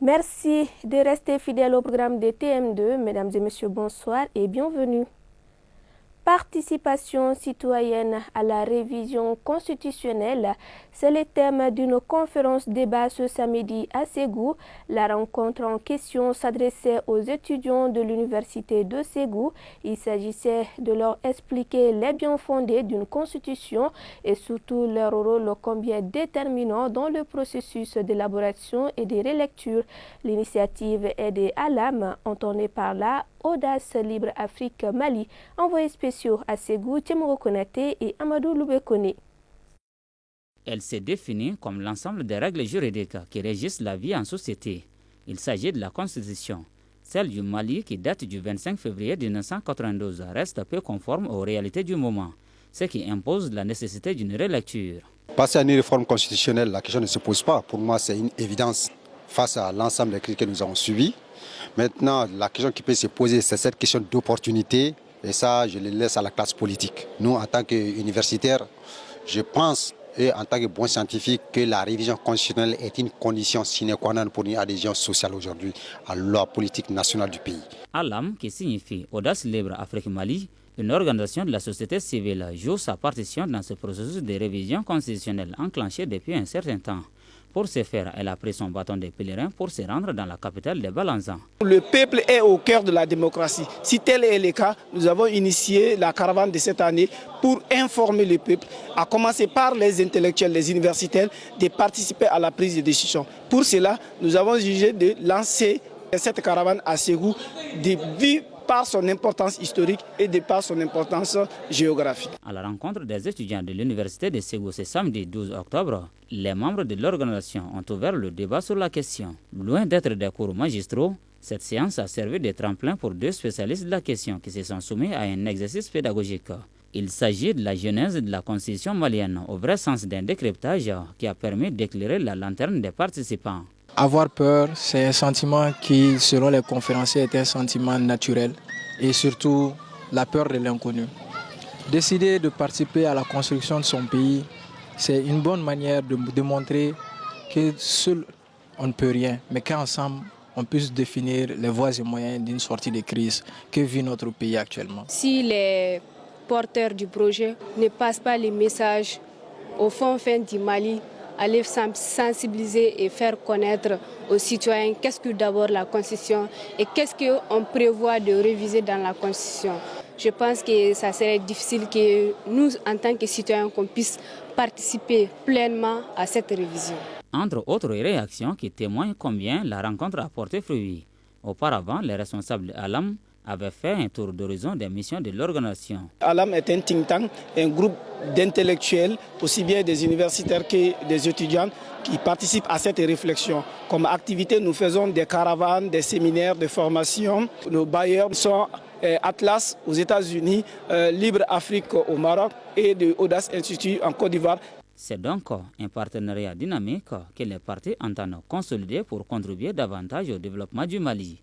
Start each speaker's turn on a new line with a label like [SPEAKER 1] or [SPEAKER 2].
[SPEAKER 1] Merci de rester fidèles au programme de TM2. Mesdames et messieurs, bonsoir et bienvenue. Participation citoyenne à la révision constitutionnelle, c'est le thème d'une conférence débat ce samedi à Ségou. La rencontre en question s'adressait aux étudiants de l'université de Ségou. Il s'agissait de leur expliquer les biens-fondés d'une constitution et surtout leur rôle combien déterminant dans le processus d'élaboration et de relecture. L'initiative est de Alam, entonnée par là Audace Libre Afrique Mali, envoyés spéciaux à Ségou, Tchemoro Konaté et Amadou Loubekone.
[SPEAKER 2] Elle s'est définie comme l'ensemble des règles juridiques qui régissent la vie en société. Il s'agit de la Constitution. Celle du Mali, qui date du 25 février 1992, reste peu conforme aux réalités du moment, ce qui impose la nécessité d'une relecture.
[SPEAKER 3] Passer à une réforme constitutionnelle, la question ne se pose pas. Pour moi, c'est une évidence face à l'ensemble des critiques que nous avons subies. Maintenant, la question qui peut se poser, c'est cette question d'opportunité. Et ça, je le laisse à la classe politique. Nous, en tant qu'universitaires, je pense, et en tant que bon scientifique, que la révision constitutionnelle est une condition sine qua non pour une adhésion sociale aujourd'hui à la politique nationale du pays.
[SPEAKER 2] Alam, qui signifie Audace Libre Afrique Mali, une organisation de la société civile, joue sa partition dans ce processus de révision constitutionnelle enclenché depuis un certain temps. Pour ce faire, elle a pris son bâton de pèlerin pour se rendre dans la capitale de Balanzan.
[SPEAKER 4] Le peuple est au cœur de la démocratie. Si tel est le cas, nous avons initié la caravane de cette année pour informer le peuple, à commencer par les intellectuels, les universitaires, de participer à la prise de décision. Pour cela, nous avons jugé de lancer cette caravane à Ségou, par son importance historique et de par son importance géographique.
[SPEAKER 2] À la rencontre des étudiants de l'université de Ségou ce samedi 12 octobre, les membres de l'organisation ont ouvert le débat sur la question. Loin d'être des cours magistraux, cette séance a servi de tremplin pour deux spécialistes de la question qui se sont soumis à un exercice pédagogique. Il s'agit de la genèse de la constitution malienne au vrai sens d'un décryptage qui a permis d'éclairer la lanterne des participants.
[SPEAKER 5] Avoir peur, c'est un sentiment qui, selon les conférenciers, est un sentiment naturel et surtout la peur de l'inconnu. Décider de participer à la construction de son pays, c'est une bonne manière de montrer que seul on ne peut rien, mais qu'ensemble on puisse définir les voies et moyens d'une sortie de crise que vit notre pays actuellement.
[SPEAKER 6] Si les porteurs du projet ne passent pas les messages au fond du Mali, aller sensibiliser et faire connaître aux citoyens qu'est-ce que d'abord la Constitution et qu'est-ce qu'on prévoit de réviser dans la Constitution. Je pense que ça serait difficile que nous, en tant que citoyens, qu'on puisse participer pleinement à cette révision.
[SPEAKER 2] Entre autres réactions qui témoignent combien la rencontre a porté fruit. Auparavant, les responsables de Alam avaient fait un tour d'horizon des missions de l'organisation.
[SPEAKER 4] Alam est un think tank, un groupe d'intellectuels, aussi bien des universitaires que des étudiants qui participent à cette réflexion. Comme activité, nous faisons des caravanes, des séminaires de formation. Nos bailleurs sont Atlas aux États-Unis, Libre Afrique au Maroc et de Audace Institute en Côte d'Ivoire.
[SPEAKER 2] C'est donc un partenariat dynamique que les partis entendent consolider pour contribuer davantage au développement du Mali.